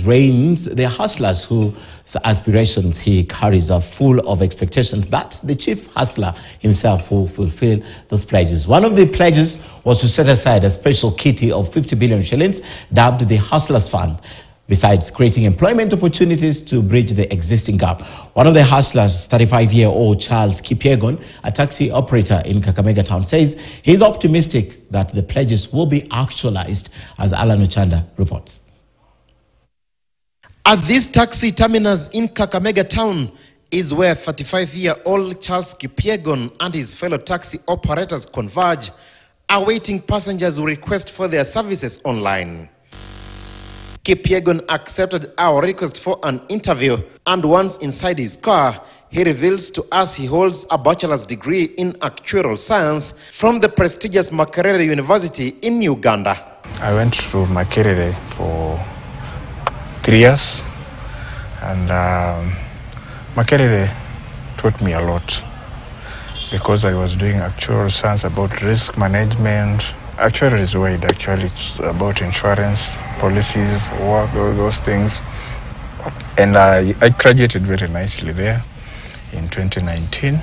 his reigns, the hustlers whose aspirations he carries are full of expectations that the chief hustler himself will fulfill those pledges. One of the pledges was to set aside a special kitty of 50 billion shillings, dubbed the Hustlers Fund, besides creating employment opportunities to bridge the existing gap. One of the hustlers, 35-year-old Charles Kipyegon, a taxi operator in Kakamega town, says he's optimistic that the pledges will be actualized, as Alan Ochanda reports. At this taxi terminus in Kakamega town is where 35-year-old Charles Kipyegon and his fellow taxi operators converge, awaiting passengers who request for their services online. Kipyegon accepted our request for an interview, and once inside his car, he reveals to us he holds a bachelor's degree in actuarial science from the prestigious Makerere University in Uganda. I went to Makerere for 3 years, and Makerere taught me a lot because I was doing actuarial science about risk management. Actuarial is wide, actually. It's about insurance, policies, work, all those things. And I graduated very nicely there in 2019.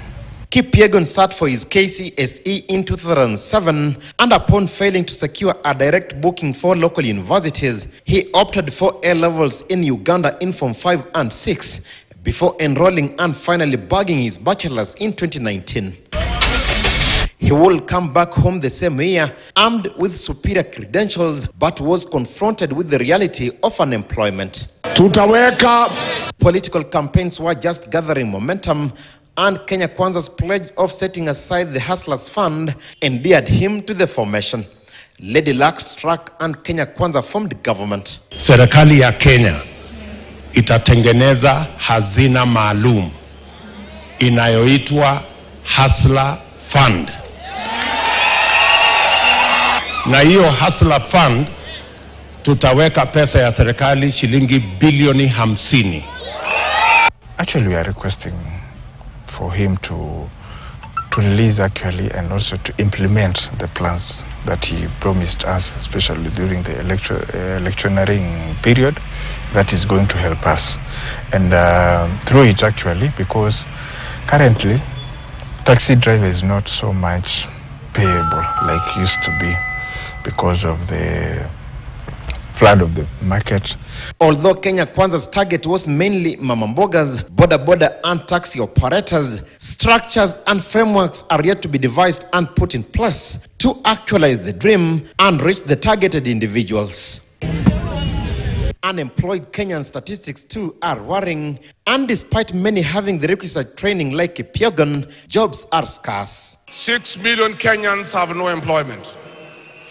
Kipyegon sat for his KCSE in 2007, and upon failing to secure a direct booking for local universities, he opted for A-levels in Uganda in Form 5 and 6, before enrolling and finally bagging his bachelor's in 2019. He will come back home the same year, armed with superior credentials, but was confronted with the reality of unemployment. Political campaigns were just gathering momentum, and Kenya Kwanza's pledge of setting aside the Hustlers Fund endeared him to the formation. Lady Luck struck and Kenya Kwanza formed government. Serikali ya Kenya itatengeneza hazina maalum inayoitwa Hustler Fund. Na hiyo Hustler Fund tutaweka pesa ya serikali shilingi bilioni 50. Actually, we are requesting for him to release actually and also to implement the plans that he promised us, especially during the electioneering period, that is going to help us. And through it actually, because currently taxi driver is not so much payable like used to be because of the flood of the market. Although Kenya Kwanza's target was mainly mamambogas, boda and taxi operators, structures and frameworks are yet to be devised and put in place to actualize the dream and reach the targeted individuals. Unemployed Kenyan statistics too are worrying, and despite many having the requisite training like Kipyegon, jobs are scarce. 6 million Kenyans have no employment.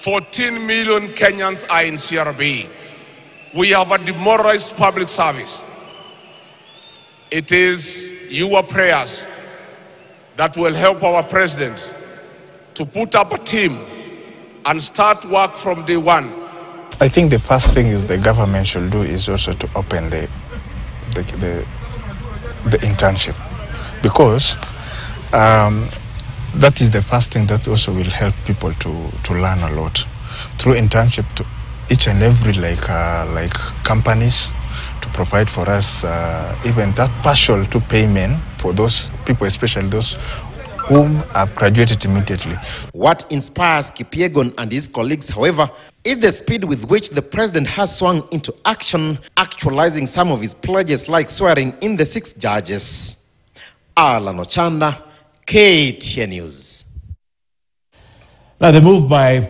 14 million Kenyans are in CRB. We have a demoralized public service. It is your prayers that will help our president to put up a team and start work from day one. I think the first thing is the government should do is also to open the internship, because that is the first thing that also will help people to learn a lot through internship to each and every like companies to provide for us even that partial to payment for those people, especially those whom have graduated immediately. What inspires Kipyegon and his colleagues, however, is the speed with which the president has swung into action, actualizing some of his pledges like swearing in the 6 judges. Alan Ochanda, KTN News. Now, the move by